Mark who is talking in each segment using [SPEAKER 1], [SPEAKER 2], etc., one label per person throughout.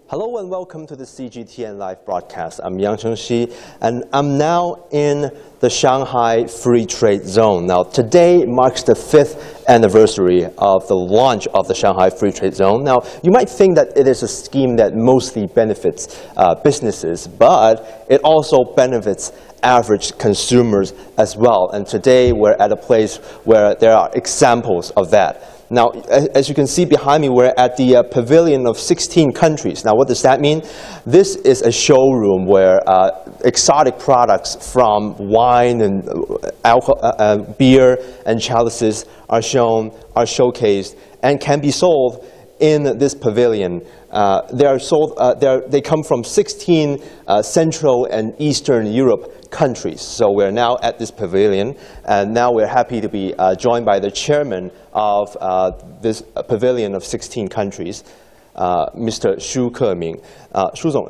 [SPEAKER 1] Hello and welcome to the CGTN live broadcast. I'm Yang Chengxi and I'm now in the Shanghai Free Trade Zone. Now today marks the 5th anniversary of the launch of the Shanghai Free Trade Zone. Now you might think that it is a scheme that mostly benefits businesses, but it also benefits average consumers as well. And today we're at a place where there are examples of that. Now, as you can see behind me, we're at the pavilion of 16 countries. Now, what does that mean? This is a showroom where exotic products from wine and alcohol, beer and chalices are shown, are showcased, and can be sold in this pavilion. They come from 16 Central and Eastern Europe countries. So we're now at this pavilion, and now we're happy to be joined by the chairman of this pavilion of 16 countries, Mr. 舒克明。舒总，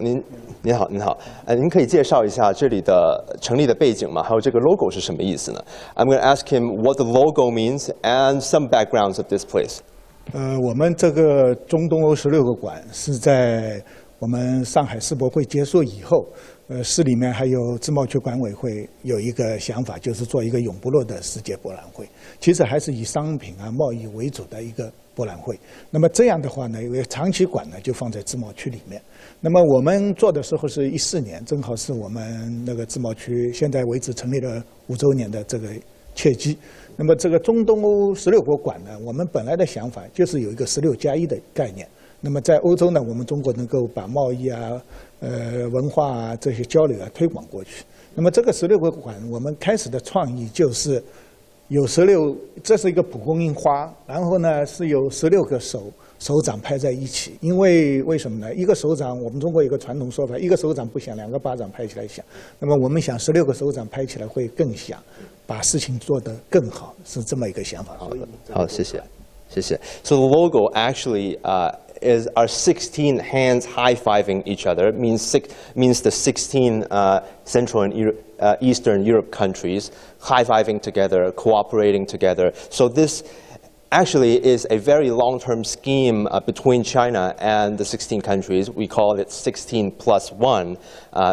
[SPEAKER 1] 您好，您好。您可以介绍一下这里的成立的背景吗？还有这个 logo 是什么意思呢？ I'm going to ask him what the logo means and some backgrounds of this place.
[SPEAKER 2] 我们这个中东欧16个馆是在我们上海世博会结束以后，市里面还有自贸区管委会有一个想法，就是做一个永不落的世界博览会。其实还是以商品贸易为主的一个博览会。那么这样的话呢，因为长期馆呢就放在自贸区里面。那么我们做的时候是14年，正好是我们那个自贸区现在为止成立了5周年的这个契机。那么这个中东欧16国馆呢，我们本来的想法就是有一个16+1的概念。那么在欧洲呢，我们中国能够把贸易文化这些交流推广过去。那么这个16个馆，我们开始的创意就是有这是一个蒲公英花，然后呢是有16个手掌拍在一起。因为什么呢？一个手掌，我们中国有个传统说法，一个手掌不响，2个巴掌拍起来响。那么我们想16个手掌拍起来会更响，把事情做得更好，是这么一个想法。
[SPEAKER 1] 好，谢谢，谢谢。So the logo actually are 16 hands high-fiving each other. It means the 16 Central and Eastern Europe countries high-fiving together, cooperating together. So this actually is a very long-term scheme between China and the 16 countries. We call it 16+1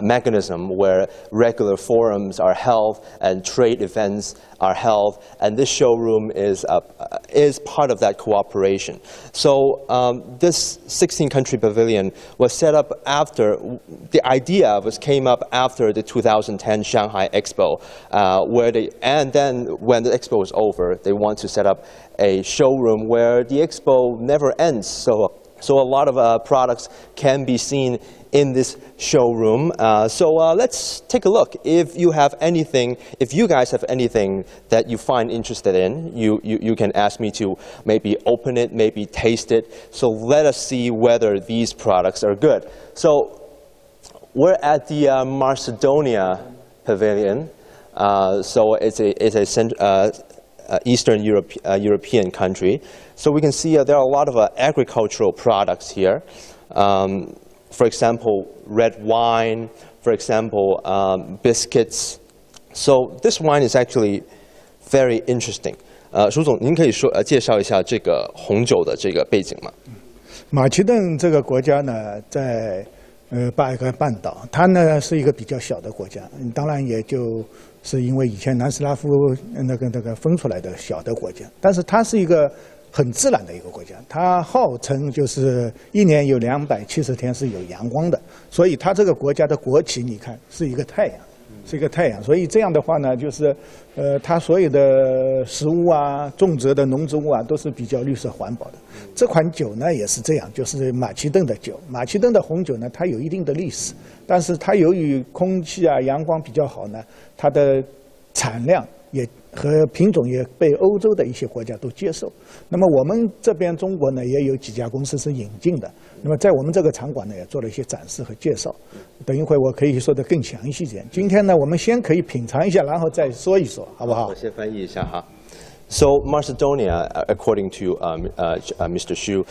[SPEAKER 1] mechanism, where regular forums are held and trade events are held, and this showroom is part of that cooperation. So this 16-country pavilion was set up after, the idea came up after the 2010 Shanghai Expo, and then when the expo was over, they want to set up a showroom where the expo never ends. So a lot of products can be seen in this showroom. So let's take a look. If you guys have anything that you find interested in, you can ask me to maybe open it, maybe taste it. So let us see whether these products are good. So we're at the Macedonia Pavilion. So it's a Eastern European country. So we can see there are a lot of agricultural products here. For example, red wine, for example, biscuits. So this wine is actually very interesting. 舒总，您可以介绍一下这个红酒的这个背景吗？
[SPEAKER 2] 马其顿这个国家呢，在巴尔干半岛，它呢是一个比较小的国家，当然也就是因为以前南斯拉夫那个分出来的小的国家，但是它是一个很自然的一个国家，它号称就是1年有270天是有阳光的，所以它这个国家的国旗你看是一个太阳，是一个太阳，所以这样的话呢，就是它所有的食物种植的农作物都是比较绿色环保的。这款酒呢也是这样，就是马其顿的酒，马其顿的红酒呢，它有一定的历史，但是它由于空气阳光比较好呢，它的产量也和品种也被欧洲的一些国家都接受。那么我们这边中国呢，也有几家公司是引进的。那么在我们这个场馆呢，也做了一些展示和介绍。等一会我可以说得更详细一点。今天呢，我们先可以品尝一下，然后再说一说，好不好？
[SPEAKER 1] 我先翻译一下哈。So Macedonia, according to Mr. Xu,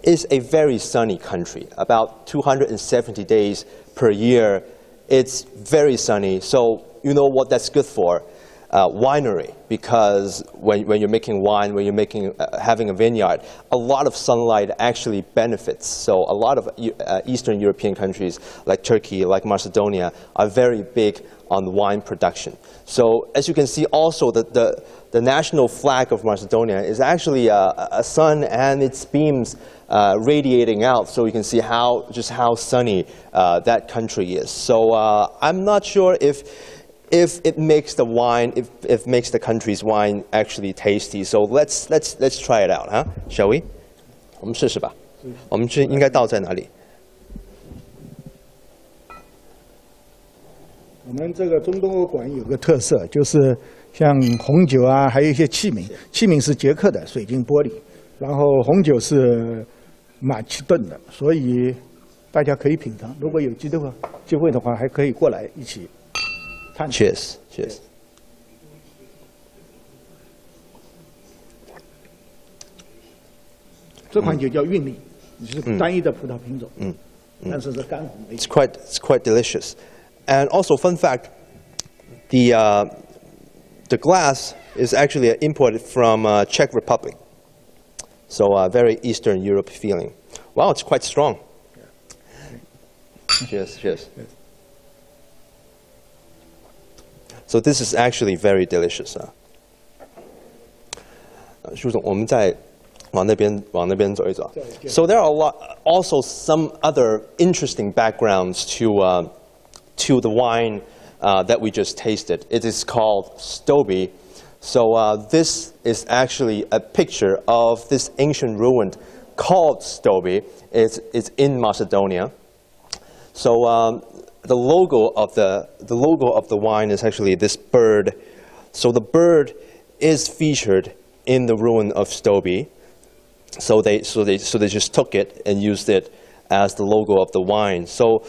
[SPEAKER 1] is a very sunny country. About 270 days per year, it's very sunny. So you know what that's good for? winery, because when you're making wine, when you're having a vineyard, a lot of sunlight actually benefits. So a lot of Eastern European countries like Turkey, like Macedonia, are very big on wine production. So as you can see, also the national flag of Macedonia is actually a sun and its beams radiating out, so you can see just how sunny that country is. So I'm not sure if it makes the wine, if it makes the country's wine actually tasty. So let's try it out, huh? Shall we? 我们试试吧。我们这应该倒在哪里？
[SPEAKER 2] 我们这个中东欧馆有个特色，就是像红酒啊，还有一些器皿，器皿是捷克的水晶玻璃，然后红酒是马其顿的，所以大家可以品尝。如果有机会的话，还可以过来一起探讨。
[SPEAKER 1] Cheers, cheers.
[SPEAKER 2] 这款酒叫韵丽，是单一的葡萄品种，但是是干红为主。
[SPEAKER 1] It's quite delicious. And also, fun fact, the glass is actually imported from Czech Republic. So very Eastern Europe feeling. Wow, it's quite strong. Cheers, cheers. So this is actually very delicious. 舒总，我们再往那边走一走。So there are also some other interesting backgrounds to the wine that we just tasted. It is called Stoby. So this is actually a picture of this ancient ruin called Stoby. It's in Macedonia. So the logo of the wine is actually this bird. So the bird is featured in the ruin of Stoby. So they just took it and used it as the logo of the wine. So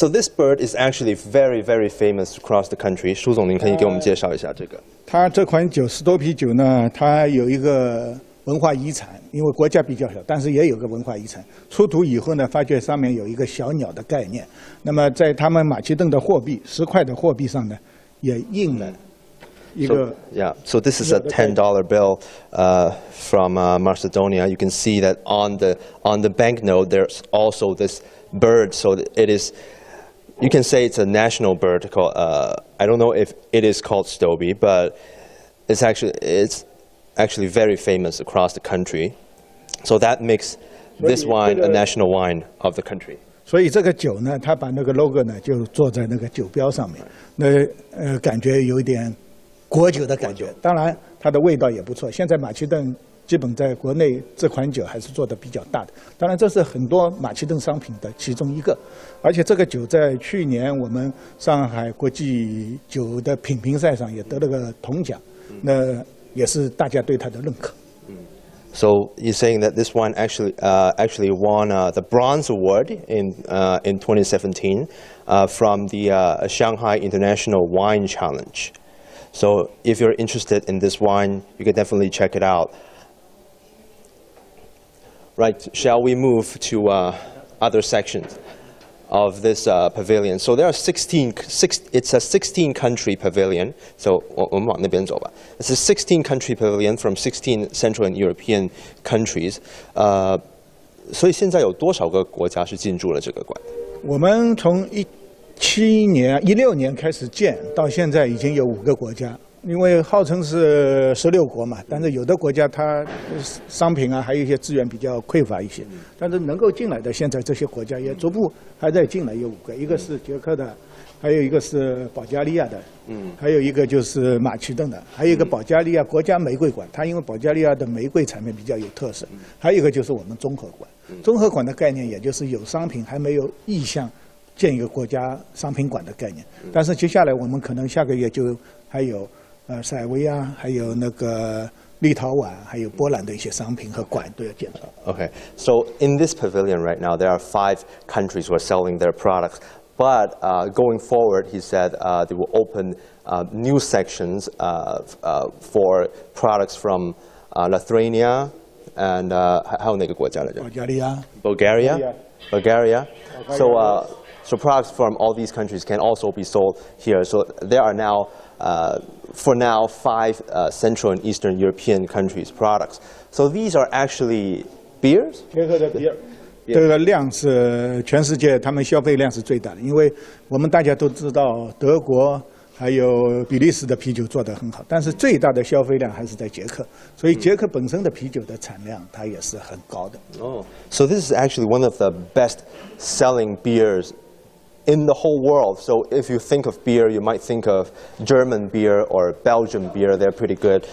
[SPEAKER 1] this bird is actually very, very famous across the country. 舒总，您可以给我们介绍一下这个。
[SPEAKER 2] 它这款酒斯多啤酒呢，它有一个文化遗产，因为国家比较小，但是也有个文化遗产。出土以后呢，发觉上面有一个小鸟的概念。那么在他们马其顿的货币10块的货币上呢，也印了一个。
[SPEAKER 1] So this is a $10 bill from Macedonia. You can see that on the banknote there's also this bird. So it is. You can say it's a national bird called, I don't know if it is called Stoby, but it's actually very famous across the country. So that makes this wine a national wine of the country.
[SPEAKER 2] 所以这个酒呢，它把那个 logo 呢就做在那个酒标上面，那感觉有一点国酒的感觉。当然，它的味道也不错。现在马其顿基本在国内这款酒还是做的比较大的，当然这是很多马其顿商品的其中一个，而且这个酒在去年我们上海国际酒的品评赛上也得了个铜奖，那也是大家对它的认可。
[SPEAKER 1] So you're saying that this wine actually won the bronze award in 2017 from the Shanghai International Wine Challenge. So if you're interested in this wine, you can definitely check it out. Right, shall we move to other sections of this pavilion? So there are it's a 16-country pavilion. So 我们往那边走吧. It's a 16-country pavilion from 16 Central and European countries. 所以现在有多少个国家是进驻了这个馆？
[SPEAKER 2] 我们从16年开始建，到现在已经有5个国家。因为号称是16国嘛，但是有的国家它商品啊，还有一些资源比较匮乏一些，但是能够进来的，现在这些国家也逐步还在进来，有5个，一个是捷克的，还有一个是保加利亚的，还有一个就是马其顿的，还有一个保加利亚国家玫瑰馆，它因为保加利亚的玫瑰产品比较有特色，还有一个就是我们综合馆。综合馆的概念也就是有商品还没有意向建一个国家商品馆的概念，但是接下来我们可能下个月就还有。塞尔维亚，还有那个立陶宛，还有波兰的一些商品和馆都要建造。
[SPEAKER 1] Okay, so in this pavilion right now, there are 5 countries who are selling their products. But going forward, he said they will open new sections for products from Lithuania and 还有哪个国家来着？
[SPEAKER 2] 保加利亚。
[SPEAKER 1] Bulgaria. So products from all these countries can also be sold here. So there are now for now, 5 Central and Eastern European countries' products. So these are actually beers?
[SPEAKER 2] 捷克的比尔，这个量是全世界他们消费量是最大的，因为我们大家都知道德国还有比利时的啤酒做得很好，但是最大的消费量还是在捷克，所以捷克本身的啤酒的产量它也是很高的。
[SPEAKER 1] Oh, so this is actually one of the best-selling beers in the whole world. So if you think of beer, you might think of German beer or Belgian beer. They're pretty good.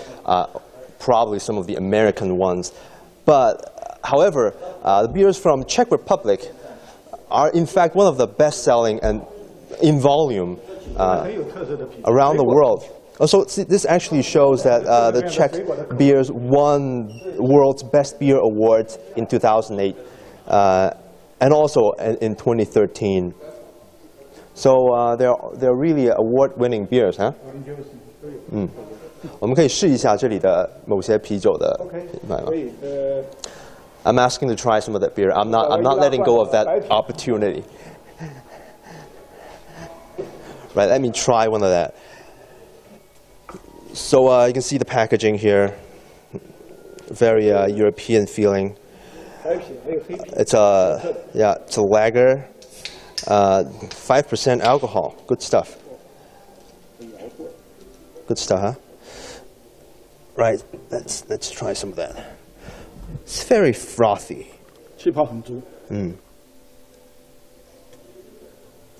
[SPEAKER 1] Probably some of the American ones. But however, the beers from Czech Republic are in fact one of the best-selling and in volume around the world. So this actually shows that the Czech beers won world's best beer awards in 2008 and also in 2013. So they're really award-winning beers, huh? 我们可以试一下这里的某些啤酒的品牌吗？ I'm asking to try some of that beer. I'm not letting go of that opportunity. Right, let me try one of that. So you can see the packaging here. Very European feeling. It's a lager. 5% alcohol. Good stuff. Good stuff, huh? Right. Let's try some of that. It's very frothy.
[SPEAKER 2] 气泡很足。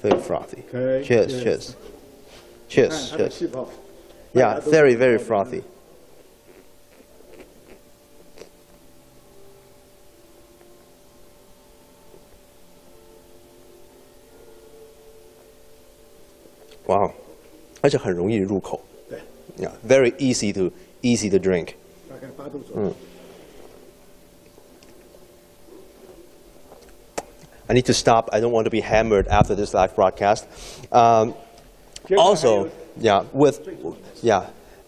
[SPEAKER 1] Very frothy.
[SPEAKER 2] Okay,
[SPEAKER 1] Cheers,
[SPEAKER 2] yes.
[SPEAKER 1] cheers. Cheers. Yeah, very, very frothy. Wow. 而且很容易入口。
[SPEAKER 2] 对。
[SPEAKER 1] Yeah, very easy to drink.
[SPEAKER 2] 大概8度左右。
[SPEAKER 1] I need to stop. I don't want to be hammered after this live broadcast. Also,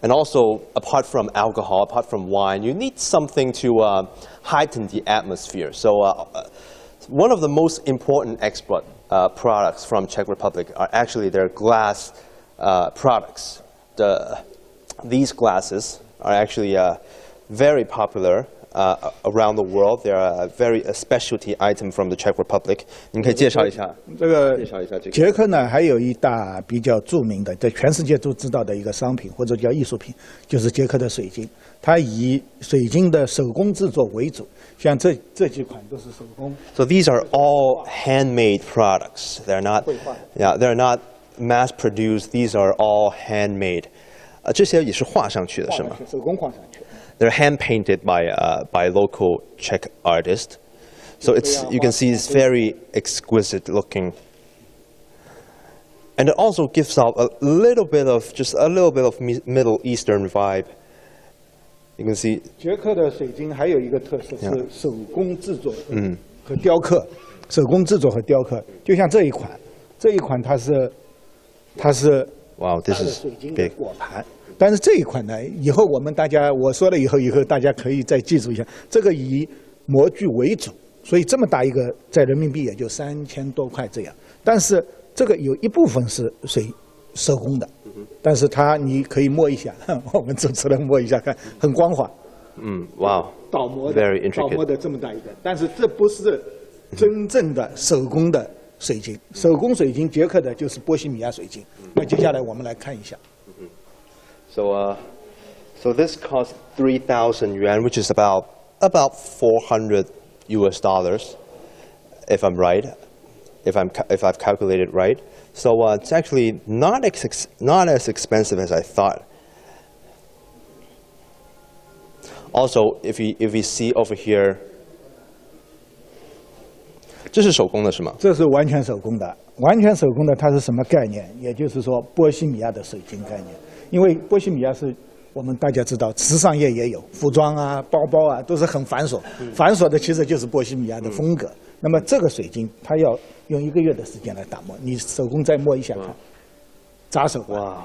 [SPEAKER 1] and also apart from alcohol, apart from wine, you need something to heighten the atmosphere. So one of the most important export products from Czech Republic are actually their glass products. These glasses are actually very popular around the world. They are a specialty item from the Czech Republic. 您可以介绍一下这个
[SPEAKER 2] 捷克呢，还有一大比较著名的，在全世界都知道的一个商品或者叫艺术品，就是捷克的水晶。它以水晶的手工制作为主，像这几款都是手工。
[SPEAKER 1] So these are all handmade products. They're not mass produced. These are all handmade. 这些也是画上去的是吗？
[SPEAKER 2] 手工画上去。
[SPEAKER 1] They're hand painted by local Czech artists, so you can see it's very exquisite looking, and it also gives off a little bit of Middle Eastern vibe. You can see.
[SPEAKER 2] 捷克的水晶还有一个特色是手工制作和雕刻，手工制作和雕刻，就像这一款它是
[SPEAKER 1] Wow, this is
[SPEAKER 2] 水晶的
[SPEAKER 1] big.
[SPEAKER 2] 果盘。 但是这一款呢，以后我说了以后大家可以再记住一下，这个以模具为主，所以这么大一个，在人民币也就3000多块这样。但是这个有一部分是手工的，但是你可以摸一下，我们主持人摸一下看，很光滑。
[SPEAKER 1] Wow.
[SPEAKER 2] 倒模
[SPEAKER 1] Very intricate.
[SPEAKER 2] 倒模的这么大一个，但是这不是真正的手工的水晶。手工水晶，捷克的就是波西米亚水晶。那接下来我们来看一下。
[SPEAKER 1] So this costs 3,000 yuan, which is about $400 US, if I'm right, if I've calculated right. So it's actually not as expensive as I thought. Also, if we see over here, 这是手工的是吗？
[SPEAKER 2] 这是完全手工的，完全手工的它是什么概念？也就是说波西米亚的水晶概念。 因为波西米亚是我们大家知道，时尚业也有服装啊、包包啊，都是很繁琐。繁琐的其实就是波西米亚的风格。那么这个水晶，它要用1个月的时间来打磨，你手工再摸一下看，扎手。
[SPEAKER 1] Wow.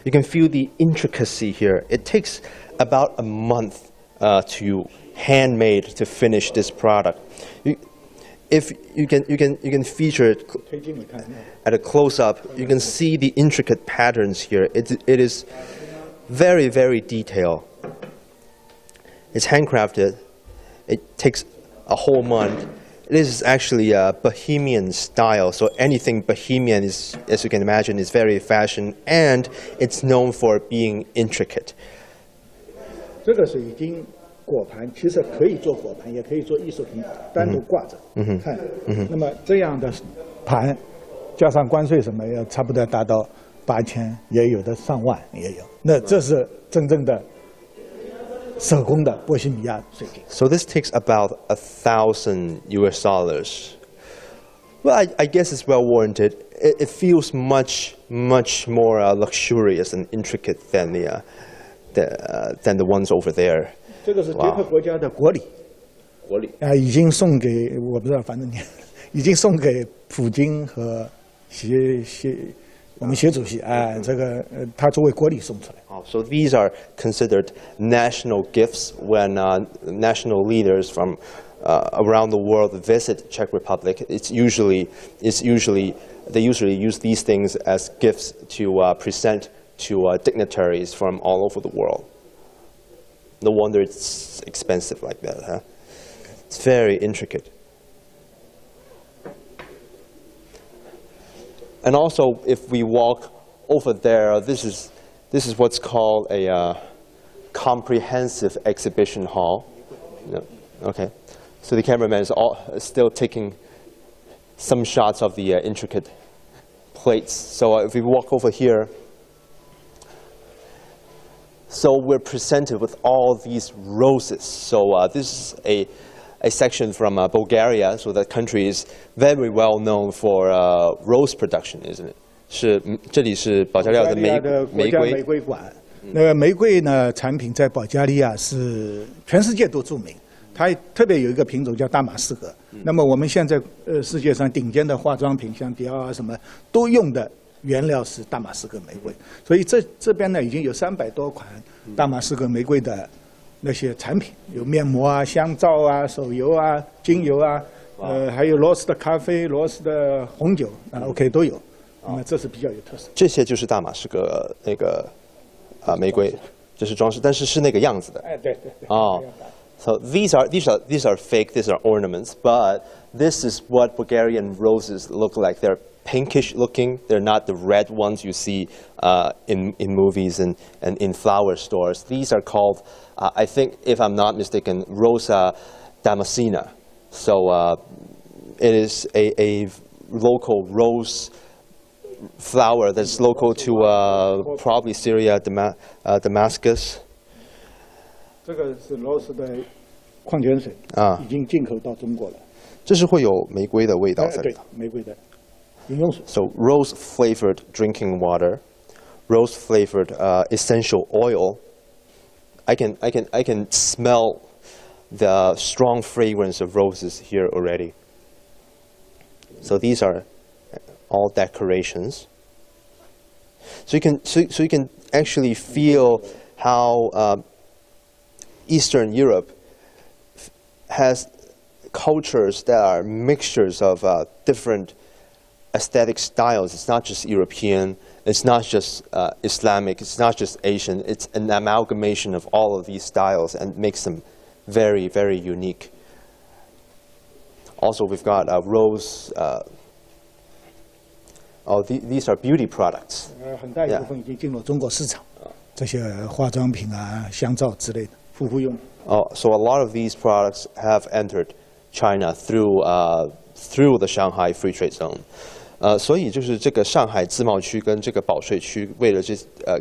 [SPEAKER 1] You can feel the intricacy here. It takes about a month to handmade to finish this product. if you can feature it at a close up, you can see the intricate patterns here. It is very, very detailed. It's handcrafted. It takes a whole month. This is actually a Bohemian style, so anything Bohemian is, as you can imagine, is very fashion, and it's known for being intricate.
[SPEAKER 2] 这个是已经果盘，其实可以做果盘，也可以做艺术品，单独挂着看。那么这样的盘，加上关税什么，要差不多达到8000，也有的上万也有。那这是真正的手工的波西米亚水晶。
[SPEAKER 1] So this takes about $1,000 US. Well, I guess it's well warranted. It feels much more luxurious and intricate than the ones over there.
[SPEAKER 2] 这个是捷克国家的国礼，已经送给我不知道，反正已经送给普京和我们习主席这个他作为国礼送出来。
[SPEAKER 1] So these are considered national gifts when national leaders from around the world visit Czech Republic. They usually use these things as gifts to present to dignitaries from all over the world. No wonder it's expensive like that, huh? It's very intricate. And also, if we walk over there, this is what's called a comprehensive exhibition hall. No. Okay. So the cameraman is still taking some shots of the intricate plates. So if we walk over here, so we're presented with all these roses. So this is a section from Bulgaria. So that country is very well known for rose production, isn't it? 这里是保加利亚的玫瑰
[SPEAKER 2] 馆。那个玫瑰呢，产品在保加利亚是全世界都著名。它特别有一个品种叫大马士革。那么我们现在世界上顶尖的化妆品，像迪奥啊什么，都用的原料是大马士革玫瑰。所以这边呢已经有300多款大马士革玫瑰的那些产品，有面膜啊、香皂啊、手油啊、精油啊，还有罗斯的咖啡、罗斯的红酒，OK 都有。那这是比较有特色。
[SPEAKER 1] 这些就是大马士革那个玫瑰，这是装饰，但是是那个样子的。
[SPEAKER 2] 对。
[SPEAKER 1] 哦。So these are fake. These are ornaments, but this is what Bulgarian roses look like. They're pinkish looking. They're not the red ones you see in movies and in flower stores. These are called, I think, if I'm not mistaken, Rosa damascena. So it is a local rose flower that's local to probably Syria, Damascus.
[SPEAKER 2] 这个是罗斯的矿泉水已经进口到中国了。
[SPEAKER 1] 这是会有玫瑰的味道在里头。
[SPEAKER 2] 对，玫瑰的饮用水。
[SPEAKER 1] So rose flavored drinking water, rose flavored essential oil. I can smell the strong fragrance of roses here already. So these are all decorations. So you can actually feel how Eastern Europe has cultures that are mixtures of different aesthetic styles. It's not just European, it's not just Islamic, it's not just Asian. It's an amalgamation of all of these styles and makes them very, very unique. Also, we've got rose. These are beauty products.
[SPEAKER 2] 很大一部分已经进入中国市场，这些化妆品啊、香皂之类的。
[SPEAKER 1] So a lot of these products have entered China through the Shanghai Free Trade Zone. 所以就是这个上海自贸区跟这个保税区，为了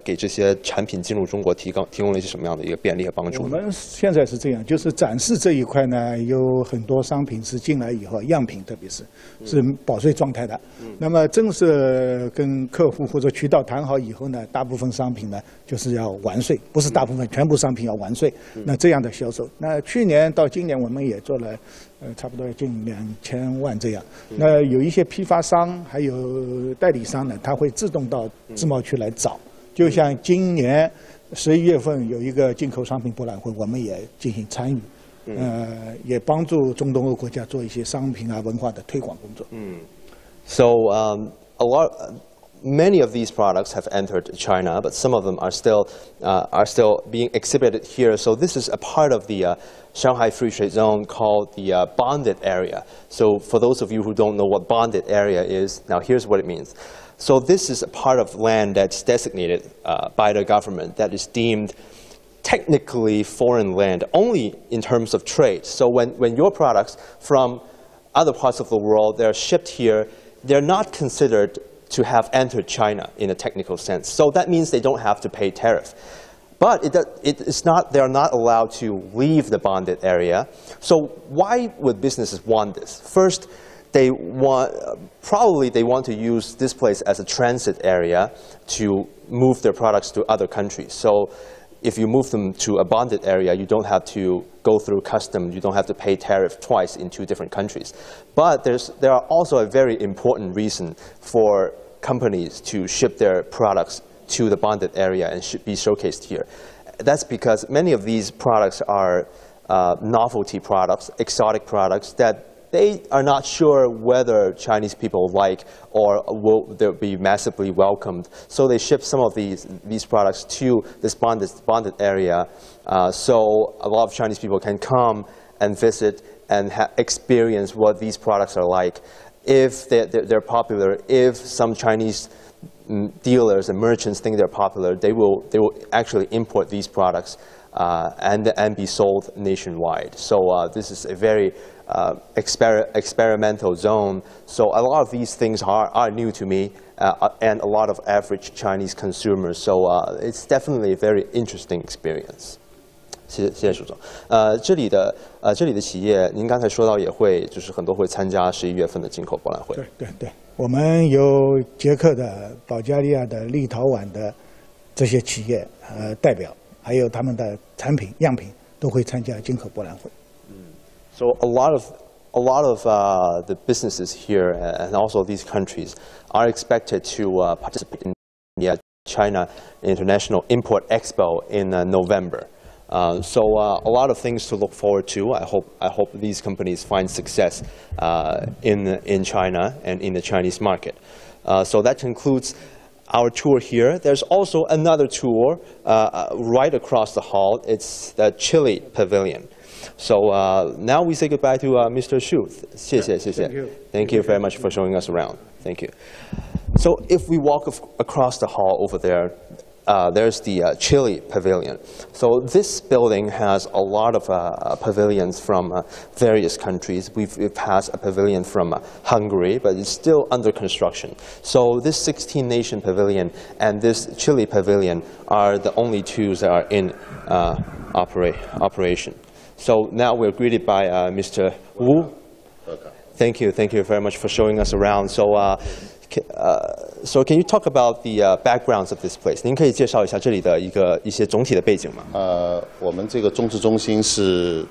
[SPEAKER 1] 给这些产品进入中国提供了一些什么样的一个便利和帮助？
[SPEAKER 2] 我们现在是这样，就是展示这一块呢，有很多商品是进来以后，样品特别是保税状态的。那么正式跟客户或者渠道谈好以后呢，大部分商品呢就是要完税，不是大部分，全部商品要完税。那这样的销售，那去年到今年我们也做了。差不多近2000万这样。那有一些批发商还有代理商呢，他会自动到自贸区来找。就像今年11月份有一个进口商品博览会，我们也进行参与。也帮助中东欧国家做一些商品啊文化的推广工作。
[SPEAKER 1] So many of these products have entered China, but some of them are still being exhibited here. So this is a part of the Shanghai Free Trade Zone called the bonded area. So for those of you who don't know what bonded area is, now here's what it means. So this is a part of land that's designated by the government that is deemed technically foreign land only in terms of trade. So when your products from other parts of the world, they're shipped here, they're not considered to have entered China in a technical sense. So that means they don't have to pay tariff. But they're not allowed to leave the bonded area. So why would businesses want this? First, probably they want to use this place as a transit area to move their products to other countries. So if you move them to a bonded area, you don't have to go through customs, you don't have to pay tariff twice in 2 different countries. But there are also a very important reason for companies to ship their products to the bonded area and should be showcased here. That's because many of these products are novelty products, exotic products that they are not sure whether Chinese people like or will they be massively welcomed. So they ship some of these products to this bonded area so a lot of Chinese people can come and visit and experience what these products are like. If they're popular, if some Chinese dealers and merchants think they're popular, they will actually import these products and be sold nationwide. So this is a very experimental zone. So a lot of these things are new to me and a lot of average Chinese consumers. So it's definitely a very interesting experience. 谢谢署长。这里的企业，您刚才说到也会，就是很多会参加11月份的进口博览会。
[SPEAKER 2] 对，我们有捷克的、保加利亚的、立陶宛的这些企业代表，还有他们的产品样品都会参加进口博览会。
[SPEAKER 1] So a lot of the businesses here and also these countries are expected to participate in the China International Import Expo in November. So a lot of things to look forward to. I hope these companies find success in China and in the Chinese market. So that concludes our tour here. There's also another tour right across the hall. It's the Chile Pavilion. So now we say goodbye to Mr. Xu. 谢谢. Thank you very much for showing us around. Thank you. So if we walk across the hall over there, there's the Chile Pavilion. So this building has a lot of pavilions from various countries. We've had a pavilion from Hungary, but it's still under construction. So this 16-nation pavilion and this Chile Pavilion are the only 2 that are in operation. So now we're greeted by Mr. Wu. Thank you very much for showing us around. So can you talk about the backgrounds of this place? 您可以介绍一下这里的一些总体的背景吗？
[SPEAKER 3] 我们这个中治中心是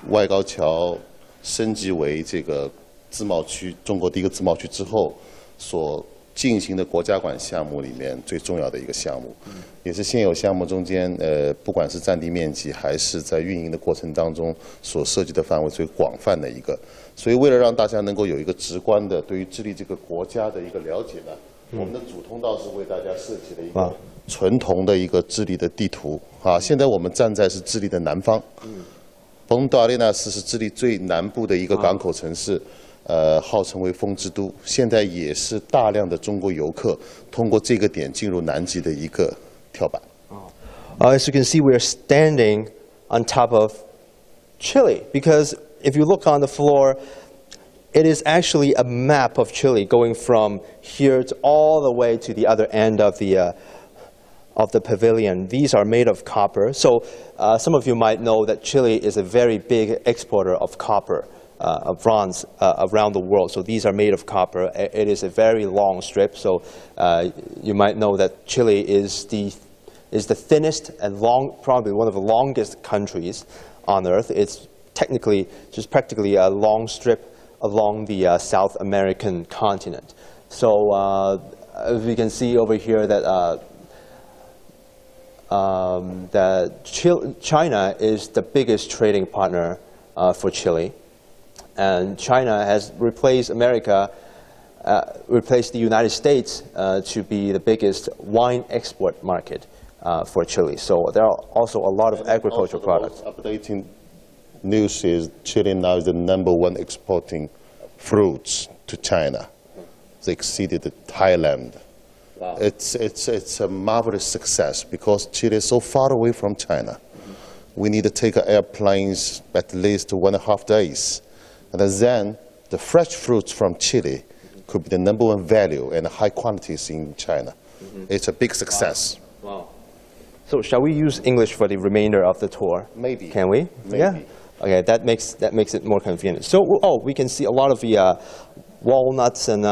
[SPEAKER 3] 外高桥升级为这个自贸区，中国第1个自贸区之后所进行的国家管项目里面最重要的一个项目，也是现有项目中间不管是占地面积还是在运营的过程当中所涉及的范围最广泛的一个。所以为了让大家能够有一个直观的对于智利这个国家的一个了解呢，我们的主通道是为大家设计了一个纯铜的一个智利的地图啊。现在我们站在是智利的南方，蓬多阿列纳斯是智利最南部的一个港口城市。号称为风之都，现在也是大量的中国游客通过这个点进入南极的一个跳板。
[SPEAKER 1] As you can see, we are standing on top of Chile because if you look on the floor, it is actually a map of Chile going from here to all the way to the other end of the pavilion. These are made of copper. So some of you might know that Chile is a very big exporter of copper. Of bronze around the world. So these are made of copper. It is a very long strip. So you might know that Chile is the thinnest and probably one of the longest countries on Earth. It's technically just practically a long strip along the South American continent. So as we can see over here that China is the biggest trading partner for Chile, and China has replaced America, replaced the United States to be the biggest wine export market for Chile. So there are also a lot of agricultural products.
[SPEAKER 3] Updating news is Chile now is the #1 exporting fruits to China. They exceeded Thailand.
[SPEAKER 1] Wow.
[SPEAKER 3] It's a marvelous success because Chile is so far away from China. Mm-hmm. We need to take airplanes at least 1.5 days. And then the fresh fruits from Chile could be the #1 value and high quantities in China. Mm-hmm. It's a big success.
[SPEAKER 1] Wow. Wow. So shall we use English for the remainder of the tour?
[SPEAKER 3] Maybe.
[SPEAKER 1] Can we?
[SPEAKER 3] Maybe.
[SPEAKER 1] Yeah. Okay, that makes it more convenient. So, oh, we can see a lot of the walnuts and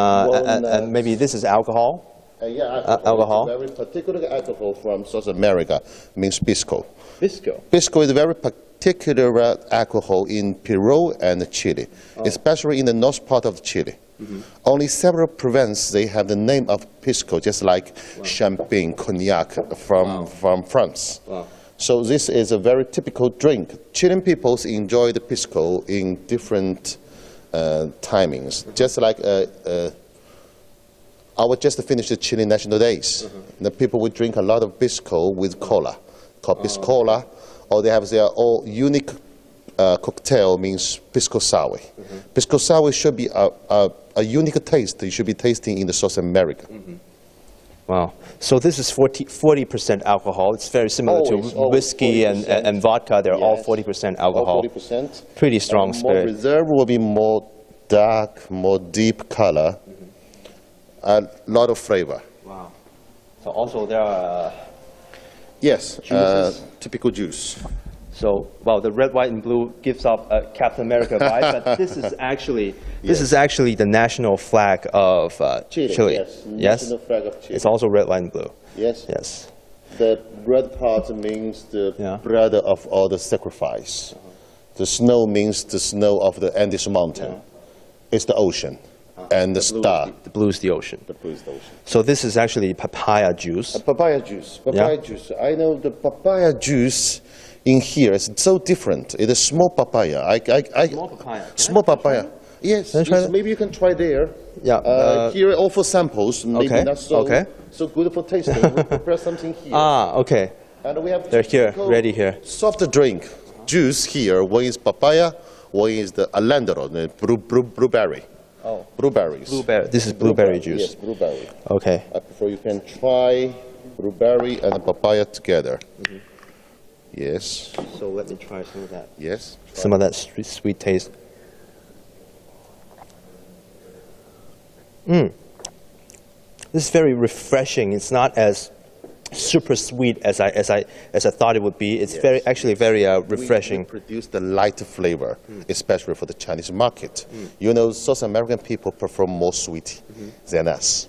[SPEAKER 1] maybe this is alcohol.
[SPEAKER 3] Yeah, alcohol. Very particular alcohol from South America means Pisco.
[SPEAKER 1] Pisco.
[SPEAKER 3] Pisco is a very particular alcohol in Peru and Chile, especially in the north part of Chile. Mm-hmm. Only several provinces they have the name of Pisco, just like champagne, cognac from France. Wow. So this is a very typical drink. Chilean peoples enjoy the Pisco in different timings, just like I would just finish the Chilean National Days. The people would drink a lot of Pisco with cola, called Piscola, or they have their own unique cocktail, means Pisco Sour. Pisco Sour should be a unique taste. You should be tasting in the South America.
[SPEAKER 1] Wow. So this is 40% alcohol. It's very similar to whiskey and vodka. They're all 40% alcohol.
[SPEAKER 3] All 40%.
[SPEAKER 1] Pretty strong spirit.
[SPEAKER 3] More reserve will be more dark, more deep color. A lot of flavor.
[SPEAKER 1] Wow. So also there are
[SPEAKER 3] yes, typical juice.
[SPEAKER 1] So, well, the red, white, and blue gives off a Captain America vibe, but this is actually the national flag of Chile.
[SPEAKER 3] Yes, national flag of Chile.
[SPEAKER 1] It's also red, white, and blue.
[SPEAKER 3] Yes.
[SPEAKER 1] Yes.
[SPEAKER 3] The red part means the brother of all the sacrifice. The snow means the snow of the Andes Mountain. It's the ocean. And the star.
[SPEAKER 1] The blue is the ocean.
[SPEAKER 3] The blue is the ocean.
[SPEAKER 1] So this is actually papaya juice.
[SPEAKER 3] Papaya juice. Papaya juice. I know the papaya juice in here is so different. It's a small papaya.
[SPEAKER 1] Small papaya.
[SPEAKER 3] Small papaya. Yes. Maybe you can try there.
[SPEAKER 1] Yeah.
[SPEAKER 3] Here all for samples. Maybe not so good for tasting. We prepare something here.
[SPEAKER 1] Okay.
[SPEAKER 3] And we have.
[SPEAKER 1] They're here, ready here.
[SPEAKER 3] Soft drink juice here. One is papaya. One is the alendro, the blueberry. Oh, blueberries.
[SPEAKER 1] Blueberry. This is blueberry juice.
[SPEAKER 3] Yes, blueberry.
[SPEAKER 1] Okay.
[SPEAKER 3] I prefer you can try blueberry and papaya together. Yes.
[SPEAKER 1] So let me try some of that.
[SPEAKER 3] Yes.
[SPEAKER 1] Some of that sweet taste. This is very refreshing. It's not as super sweet as I thought it would be. It's actually very refreshing.
[SPEAKER 3] We produce the light flavor, especially for the Chinese market. You know, South American people prefer more sweet than us,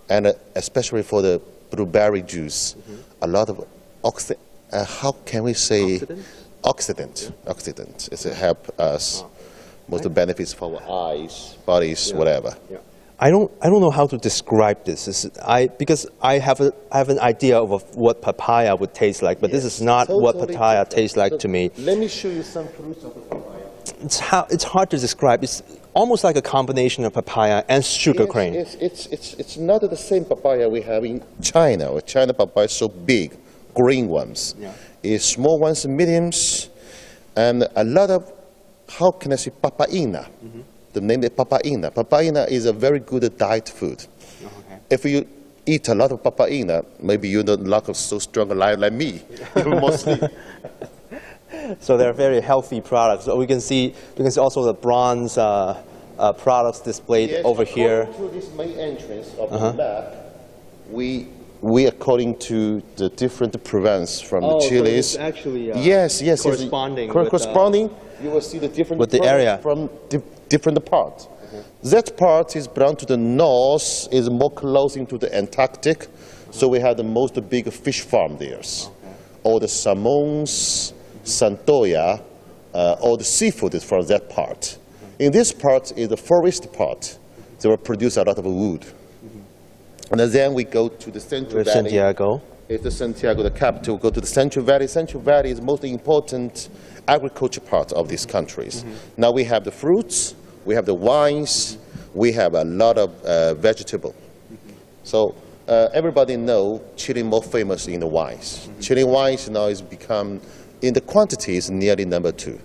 [SPEAKER 3] and especially for the blueberry juice, a lot of how can we say oxidant? It's help us most of the benefits for our eyes, bodies, whatever.
[SPEAKER 1] Yeah. I don't know how to describe this. Because I have an idea of what papaya would taste like, but this is not what papaya tastes like to me.
[SPEAKER 3] Let me show you some fruits of the papaya.
[SPEAKER 1] It's hard to describe. It's almost like a combination of papaya and sugar cane.
[SPEAKER 3] It's not the same papaya we have in China. China papaya is so big, green ones. It's small ones, mediums, and a lot of, how can I say, papayina. The name is papayina. Papayina is a very good diet food. If you eat a lot of papayina, maybe you don't look so strong like me, mostly.
[SPEAKER 1] So they're very healthy products. So we can see also the bronze products displayed over here.
[SPEAKER 3] According to this main entrance of the map, we according to the different provinces from the Chiles.
[SPEAKER 1] So it's actually
[SPEAKER 3] corresponding. You will see the different
[SPEAKER 1] with the area
[SPEAKER 3] from different parts. That part is belong to the north, is more close to the Antarctic, so we have the most big fish farm there. All the salmons, santoya, all the seafood is from that part. In this part is the forest part. They will produce a lot of wood. And then we go to the Central Valley.
[SPEAKER 1] Santiago.
[SPEAKER 3] is the Santiago, the capital. Go to the Central Valley. Central Valley is the most important agriculture part of these countries. Now we have the fruits, we have the wines, we have a lot of vegetable. So everybody know Chile more famous in the wines. Chilean wines now is become, in the quantities, nearly number 2.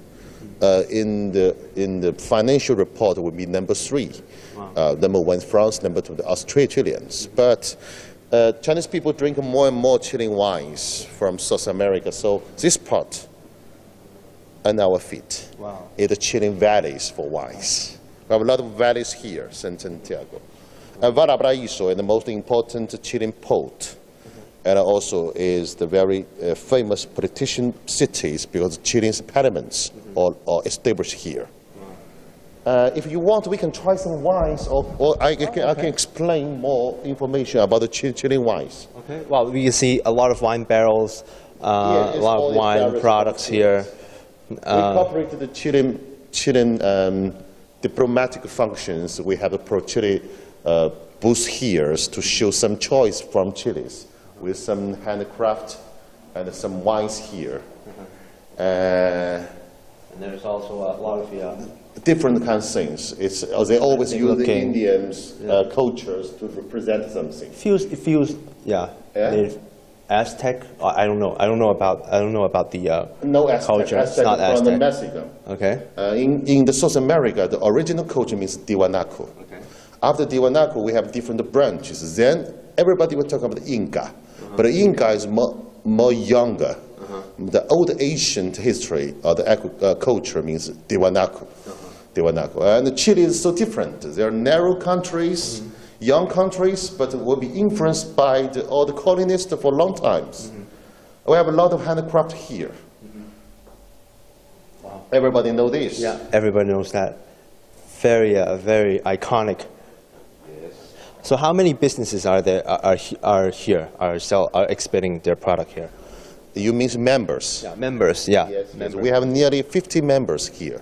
[SPEAKER 3] In the financial report, it would be number 3. Wow. Number 1 France, number 2 the Australians. But Chinese people drink more and more Chilean wines from South America. So this part, on our feet, wow, is the Chilean valleys for wines. We have a lot of valleys here, Santiago. And Valparaíso is the most important Chilean port. And also is the very famous politician cities because Chilean parliaments are established here. If you want, we can try some wines, or I can explain more information about the Chilean wines.
[SPEAKER 1] Okay. Well, we can see a lot of wine barrels, a lot of wine products here.
[SPEAKER 3] We incorporated the Chilean diplomatic functions. We have a pro-Chile booth here to show some choice from Chile's, with some handcraft and some wines here.
[SPEAKER 1] And there's also a lot of
[SPEAKER 3] different kinds of things. They always use the Indians' cultures to represent something.
[SPEAKER 1] It feels, Aztec. I don't know about the
[SPEAKER 3] no Aztec,
[SPEAKER 1] culture.
[SPEAKER 3] Aztec
[SPEAKER 1] not
[SPEAKER 3] from
[SPEAKER 1] Aztec.
[SPEAKER 3] Mexico.
[SPEAKER 1] Okay.
[SPEAKER 3] In the South America, the original culture means Tiwanaku. Okay. After Tiwanaku, we have different branches. Then everybody will talk about the Inca, but the Inca is more younger. The old ancient history of the culture means Tiwanaku. Tiwanaku. And Chile is so different. They are narrow countries, young countries, but will be influenced by all the colonists for long times. We have a lot of handcraft here. Wow. Everybody knows this.
[SPEAKER 1] Yeah, everybody knows that. Very iconic.
[SPEAKER 3] Yes.
[SPEAKER 1] So how many businesses are there are exporting their product here?
[SPEAKER 3] You mean members?
[SPEAKER 1] Yeah, members. Yeah.
[SPEAKER 3] Yes, members. We have nearly 50 members here.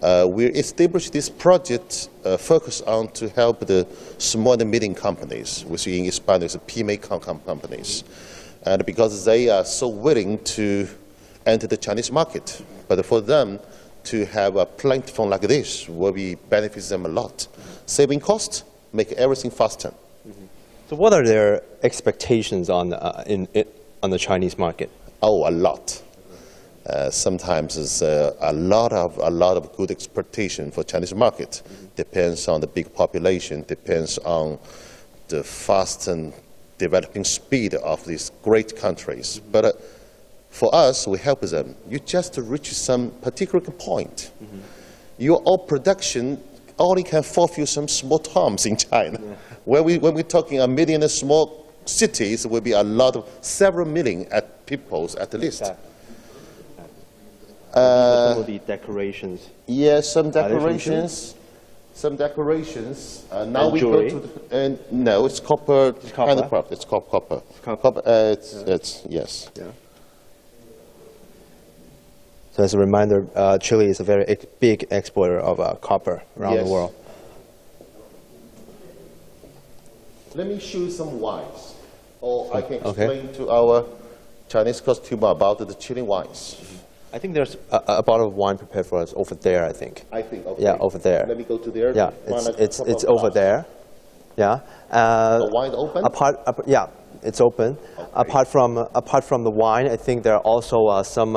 [SPEAKER 3] We established this project focused on to help the small and medium companies, which in Spanish PYME companies, and because they are so willing to enter the Chinese market. But for them to have a platform like this will be benefits them a lot, saving costs, make everything faster.
[SPEAKER 1] So what are their expectations on the Chinese market?
[SPEAKER 3] Oh, a lot. Sometimes it's a lot of good expectation for Chinese market. Depends on the big population, depends on the fast and developing speed of these great countries. But for us, we help them. You just reach some particular point. Your all production only can fulfill some small towns in China. When we're talking a million small cities, will be a lot of several million peoples at least.
[SPEAKER 1] Some of the decorations.
[SPEAKER 3] Yes, some decorations. Some decorations. Now
[SPEAKER 1] and
[SPEAKER 3] we
[SPEAKER 1] jewelry?
[SPEAKER 3] go to no, it's copper. Handcraft. It's called copper. Copper. It's yes.
[SPEAKER 1] Yeah. So as a reminder, Chile is a very big exporter of copper around the world.
[SPEAKER 3] Let me show you some wines, or I can explain to our Chinese customer about the Chilean wines.
[SPEAKER 1] I think there's a bottle of wine prepared for us over there, I think.
[SPEAKER 3] Okay.
[SPEAKER 1] Yeah, over there.
[SPEAKER 3] Let me go to there.
[SPEAKER 1] Yeah, it's over there. Yeah.
[SPEAKER 3] The wine open?
[SPEAKER 1] Yeah, it's open. Okay. Apart from the wine, I think there are also some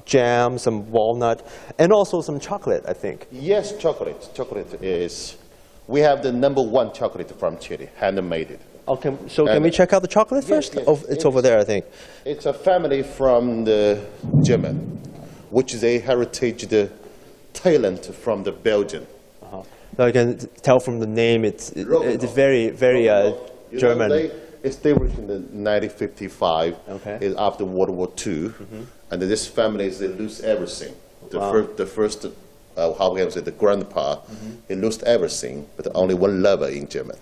[SPEAKER 1] jam, some walnut, and also some chocolate, I think.
[SPEAKER 3] Yes, chocolate. Chocolate is. We have the #1 chocolate from Chile, handmade.
[SPEAKER 1] Okay, so can we check out the chocolate first?
[SPEAKER 3] Yes.
[SPEAKER 1] Oh, it's over there, I think.
[SPEAKER 3] It's a family from the German, which is a heritage, the talent from the Belgian.
[SPEAKER 1] So I can tell from the name, it's very German.
[SPEAKER 3] They established in the 1955, after World War II, and this family they lose everything. The first how can I say, the grandpa, he lost everything, but only one lover in German.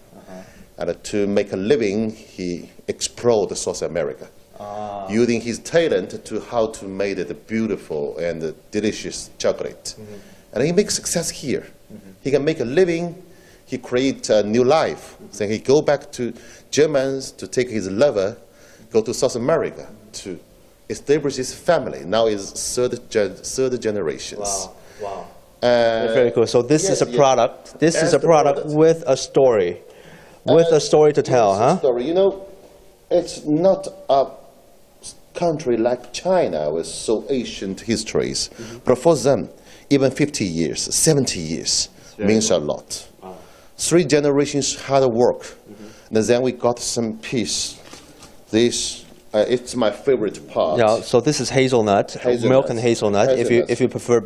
[SPEAKER 3] And to make a living, he explored South America, using his talent to how to make it beautiful and delicious chocolate. And he makes success here. He can make a living, he creates a new life. So he go back to Germans to take his lover go to South America to establish his family. Now is third generations.
[SPEAKER 1] Wow. Very cool. So this is a product. This is a product with a story, with a story to tell, huh?
[SPEAKER 3] Story. You know, it's not a country like China with so ancient histories, but for them, even 50 years, 70 years means a lot. 3 generations hard work, and then we got some peace. This it's my favorite part.
[SPEAKER 1] Yeah. So this is hazelnut, milk and hazelnut. If you prefer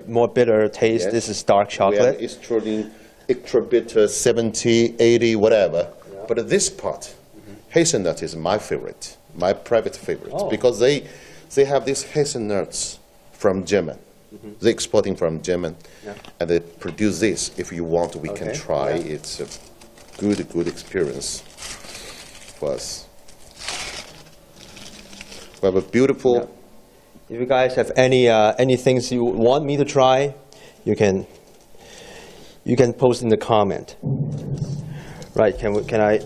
[SPEAKER 1] more bitter taste, this is dark chocolate.
[SPEAKER 3] It's turning extra bitter, 70, 80, whatever. Yeah. But this part, hazelnut is my favorite, my private favorite, because they have these hazelnuts from Germany. They're exporting from Germany, and they produce this. If you want, we can try. It's a good experience for us. We have a beautiful.
[SPEAKER 1] If you guys have any things you want me to try, you can post in the comment. Right? Can I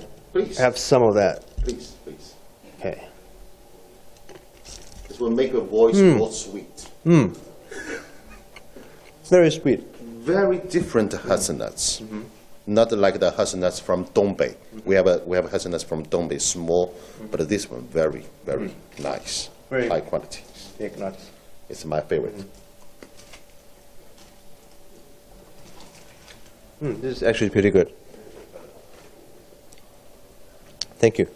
[SPEAKER 1] have some of that?
[SPEAKER 3] Please.
[SPEAKER 1] Okay.
[SPEAKER 3] This will make your voice more sweet.
[SPEAKER 1] Very sweet.
[SPEAKER 3] Very different hazelnuts. Not like the hazelnuts from Dongbei. We have hazelnuts from Dongbei, small, but this one very nice, very high quality.
[SPEAKER 1] Big nuts.
[SPEAKER 3] It's my favorite.
[SPEAKER 1] This is actually pretty good. Thank you.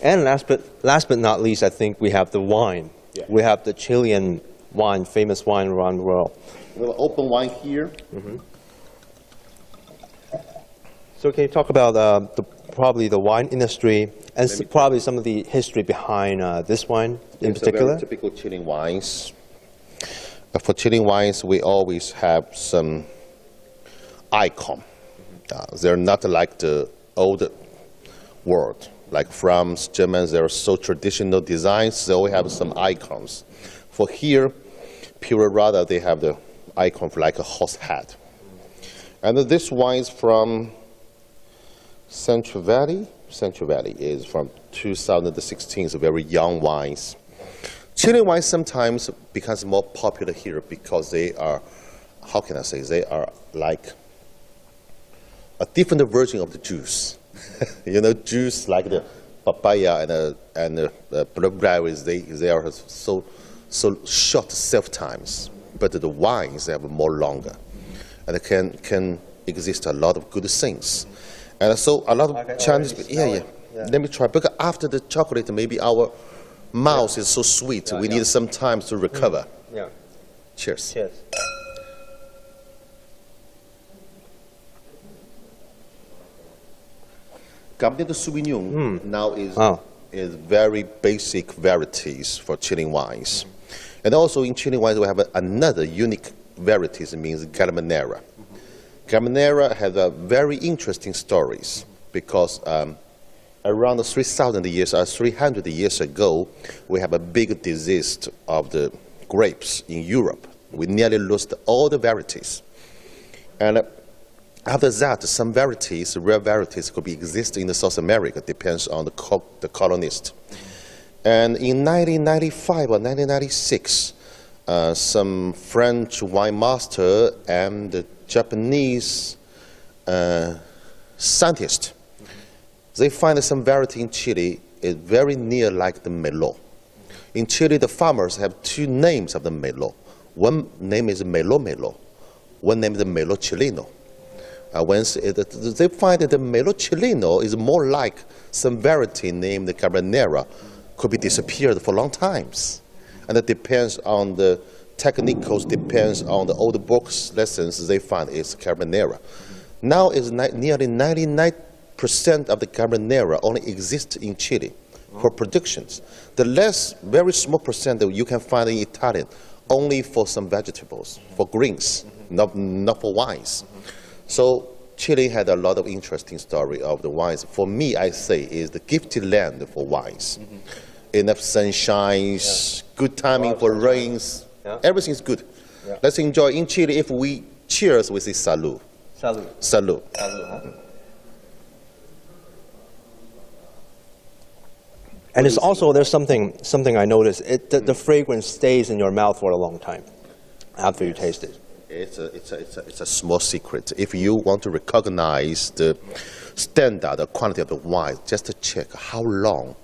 [SPEAKER 1] And last but not least, I think we have the wine. Yeah. We have the Chilean wine, famous wine around the world.
[SPEAKER 3] We'll open wine here.
[SPEAKER 1] So can you talk about probably the wine industry and probably some of the history behind this wine in particular?
[SPEAKER 3] Very typical Chilean wines. For Chilean wines, we always have some icon. They're not like the old world, like France, Germans. They're so traditional designs. So we have some icons. For here, Pure Rada, they have the icon for like a horse head. And this wine is from Central Valley. Central Valley is from 2016, so very young wines. Chilean wines sometimes becomes more popular here because they are, how can I say, they are like a different version of the juice. You know, juice like the papaya and the blueberries, they are so short self-times, but the wines, they have more longer, and it can exist a lot of good things. And so a lot of Chinese, let me try, because after the chocolate, maybe our mouth is so sweet, we need some time to recover. Cheers.
[SPEAKER 1] Cheers.
[SPEAKER 3] Cabernet Sauvignon now is very basic varieties for Chilean wines. And also in Chilean wines, we have another unique varieties, it means Carbonera. Carbonera has a very interesting stories because around 300 years ago, we have a big disease of the grapes in Europe. We nearly lost all the varieties. And after that, some varieties, rare varieties, could be exist in South America, depends on the colonist. And in 1995 or 1996, some French wine master and the Japanese scientists, they find some variety in Chile is very near like the Merlot. In Chile, the farmers have 2 names of the Merlot. One name is Merlot, one name is Merlot Chileno. They find that the Merlot Chileno is more like some variety named the Carbonera, could be disappeared for long times. And it depends on the technicals, depends on the old books, lessons they find it's Carbonera. Now is nearly 99% of the Carbonera only exists in Chile for productions. The very small percent that you can find in Italian, only for some vegetables, for greens, not for wines. So Chile had a lot of interesting story of the wines. For me, I say, is the gifted land for wines. Enough sunshine, good timing for rains, everything's good. Let's enjoy. In Chile, if we cheers, we say salud. Salud. Salud. Salud, huh?
[SPEAKER 1] And it's also, there's something I noticed, the fragrance stays in your mouth for a long time after you taste it.
[SPEAKER 3] It's a small secret. If you want to recognize the standard, the quality of the wine, just to check how long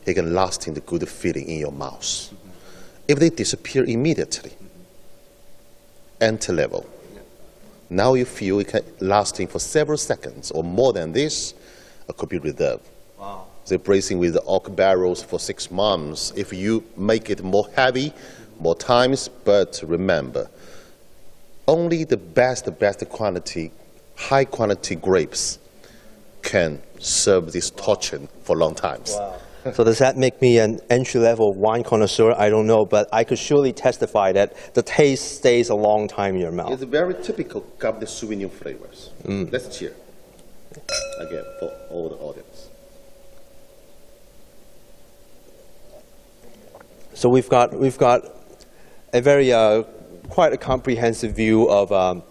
[SPEAKER 3] it can last in the good feeling in your mouth. If they disappear immediately, enter level. Now you feel it can lasting for several seconds or more than this, it could be reserve.
[SPEAKER 1] Wow.
[SPEAKER 3] They're bracing with the oak barrels for 6 months. If you make it more heavy, more times, but remember, only the best quality, high quality grapes can serve this torture for long times.
[SPEAKER 1] Wow. So does that make me an entry-level wine connoisseur? I don't know, but I could surely testify that the taste stays a long time in your mouth.
[SPEAKER 3] It's very typical Cabernet Sauvignon flavors. Let's cheer again for all the audience.
[SPEAKER 1] So we've got a very quite a comprehensive view of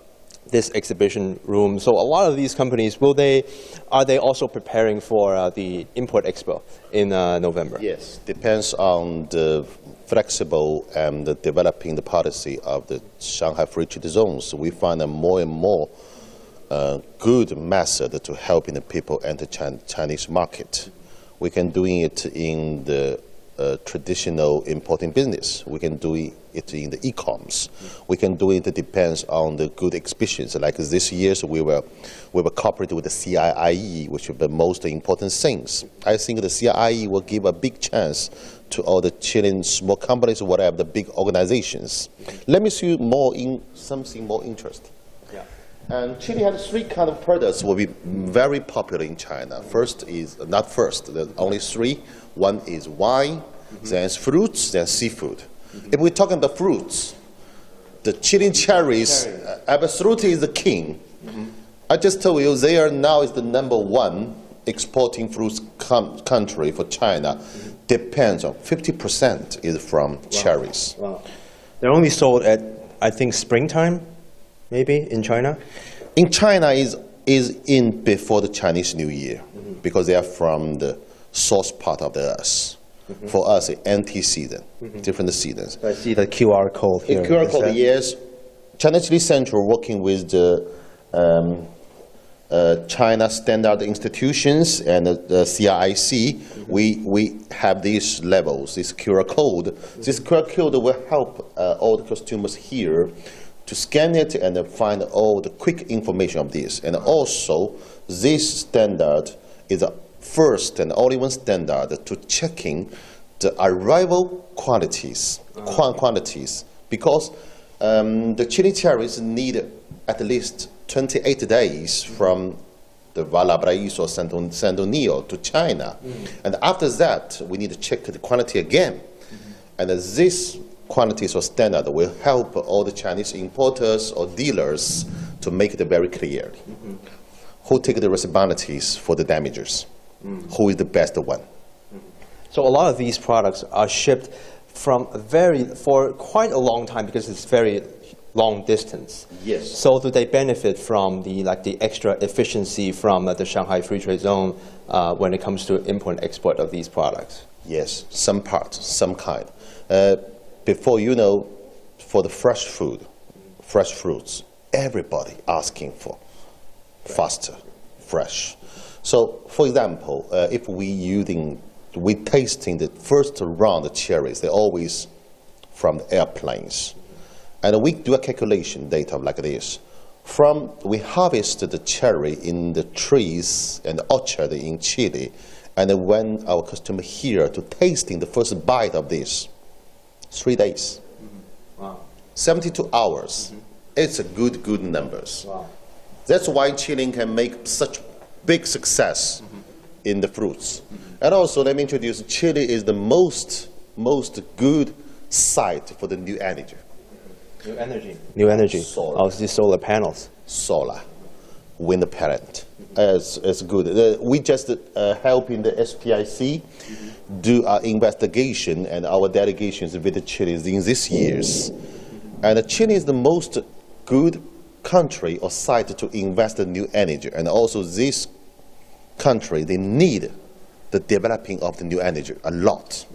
[SPEAKER 1] this exhibition room. So a lot of these companies, are they also preparing for the Import Expo in November?
[SPEAKER 3] Yes, depends on the flexible and the developing the policy of the Shanghai Free Trade Zone. So we find a more and more good method to helping the people enter Chinese market. We can do it in the traditional importing business. We can do it in the e-coms. We can do it. It depends on the good exhibitions. Like this year, so we were cooperating with the CIIE, which is the most important things. I think the CIIE will give a big chance to all the Chilean small companies, whatever the big organizations. Let me see you something more interesting.
[SPEAKER 1] Yeah.
[SPEAKER 3] And Chile has 3 kind of products will be very popular in China. First is, not first, there's only 3. One is wine, then fruits, then seafood. If we're talking about fruits, the Chilean cherries absolutely is the king. I just told you they are now is the #1 exporting fruits country for China. Depends on 50% is from cherries.
[SPEAKER 1] Wow. They're only sold at, I think, springtime, maybe, in China?
[SPEAKER 3] In China is in before the Chinese New Year, because they are from the source part of the earth. For us, anti-season, different seasons.
[SPEAKER 1] I see the QR code here.
[SPEAKER 3] The QR code, yes. China Chile Central working with the China Standard Institutions and the CIIC, we have these levels, this QR code. This QR code will help all the consumers here to scan it and find all the quick information of this. And also, this standard is a first and only one standard to checking the arrival quantities, quantities, because the Chile cherries need at least 28 days from the Valparaiso, San Antonio to China. And after that, we need to check the quantity again. And this quantities or standard will help all the Chinese importers or dealers to make it very clear. Who take the responsibilities for the damages? Who is the best one?
[SPEAKER 1] So a lot of these products are shipped for quite a long time because it's very long distance.
[SPEAKER 3] Yes.
[SPEAKER 1] So do they benefit from the extra efficiency from the Shanghai Free Trade Zone when it comes to import and export of these products?
[SPEAKER 3] Yes, some parts, some kind. Before for the fresh food, fresh fruits, everybody asking for faster, fresh. So, for example, if we tasting the first round of cherries, they're always from the airplanes. And we do a calculation data like this. We harvest the cherry in the trees and orchard in Chile, and when our customer here to tasting the first bite of this, 3 days.
[SPEAKER 1] Wow.
[SPEAKER 3] 72 hours. It's a good numbers.
[SPEAKER 1] Wow.
[SPEAKER 3] That's why Chile can make such big success in the fruits. And also, let me introduce, Chile is the most good site for the new energy.
[SPEAKER 1] New energy. New energy.
[SPEAKER 3] Solar.
[SPEAKER 1] Oh, these solar panels.
[SPEAKER 3] Solar, wind parent. It's good. We just helping the SPIC do our investigation, and our delegations visit Chile in these years. And Chile is the most good country or site to invest in new energy. And also this country, they need the developing of the new energy a lot.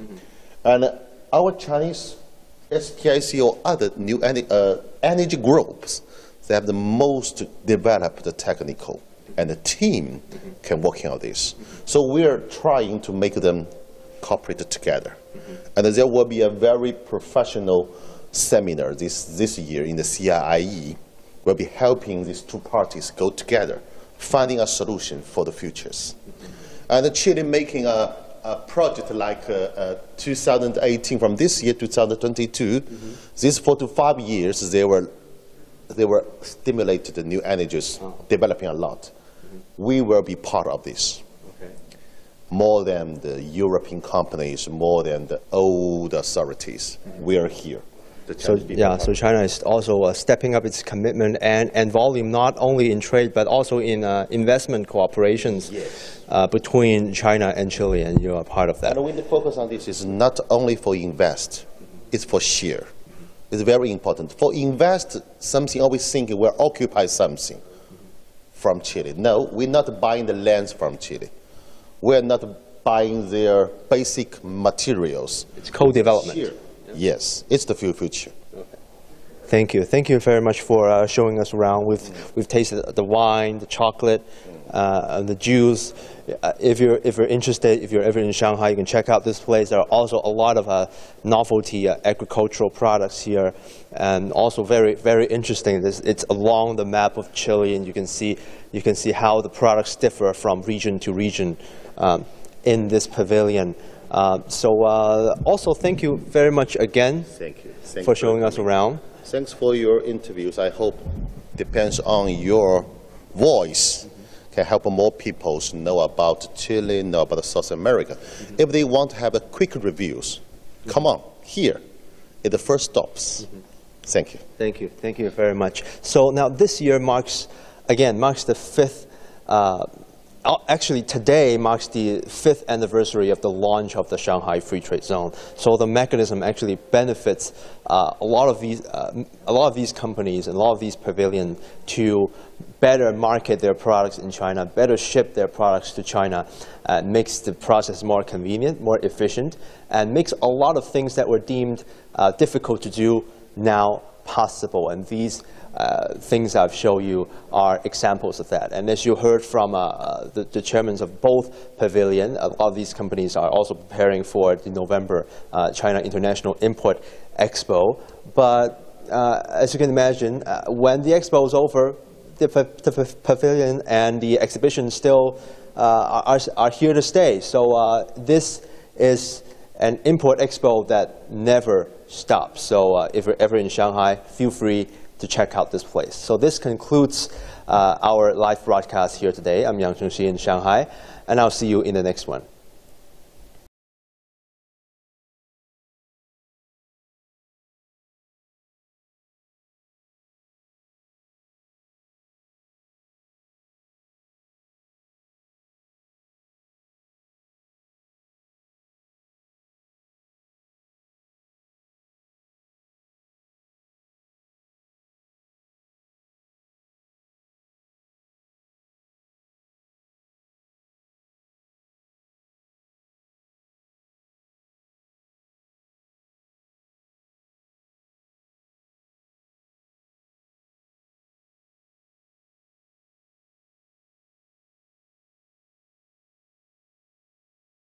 [SPEAKER 3] And our Chinese STIC or other new energy groups, they have the most developed technical, and the team can work on this. So we are trying to make them cooperate together. And there will be a very professional seminar this year in the CIIE. We'll be helping these two parties go together, finding a solution for the futures. And Chile making a project like 2018 from this year, 2022, these 4 to 5 years, they were stimulated the new energies, developing a lot. We will be part of this. More than the European companies, more than the old authorities. We are here.
[SPEAKER 1] So China is also stepping up its commitment and volume, not only in trade, but also in investment cooperations between China and Chile, and you are part of that.
[SPEAKER 3] And when the focus on this is not only for invest, it's for share. It's very important. For invest, something always thinking we'll occupy something from Chile. No, we're not buying the lands from Chile. We're not buying their basic materials.
[SPEAKER 1] It's co-development.
[SPEAKER 3] Yes, it's the future.
[SPEAKER 1] Thank you. Thank you very much for showing us around. We've tasted the wine, the chocolate, the juice. If you're interested, if you're ever in Shanghai, you can check out this place. There are also a lot of novelty agricultural products here, and also very, very interesting. It's along the map of Chile, and you can see how the products differ from region to region in this pavilion. Also, thank you very much again for showing us around.
[SPEAKER 3] Thanks for your interviews. I hope depends on your voice can help more people know about Chile, know about South America. If they want to have a quick reviews, come on, here at the first stops. Thank you.
[SPEAKER 1] Thank you. Thank you very much. So now this year marks the fifth. Actually, today marks the 5th anniversary of the launch of the Shanghai Free Trade Zone. So the mechanism actually benefits a lot of these companies and a lot of these pavilions to better market their products in China, better ship their products to China, makes the process more convenient, more efficient, and makes a lot of things that were deemed difficult to do now possible. And these things I've shown you are examples of that. And as you heard from the chairmen of both pavilions, a lot of these companies are also preparing for the November China International Import Expo. But as you can imagine, when the expo is over, the pavilion and the exhibition still are here to stay. So this is an import expo that never stops. So if you're ever in Shanghai, feel free to check out this place. So this concludes our live broadcast here today. I'm Yang Chengxi in Shanghai, and I'll see you in the next one.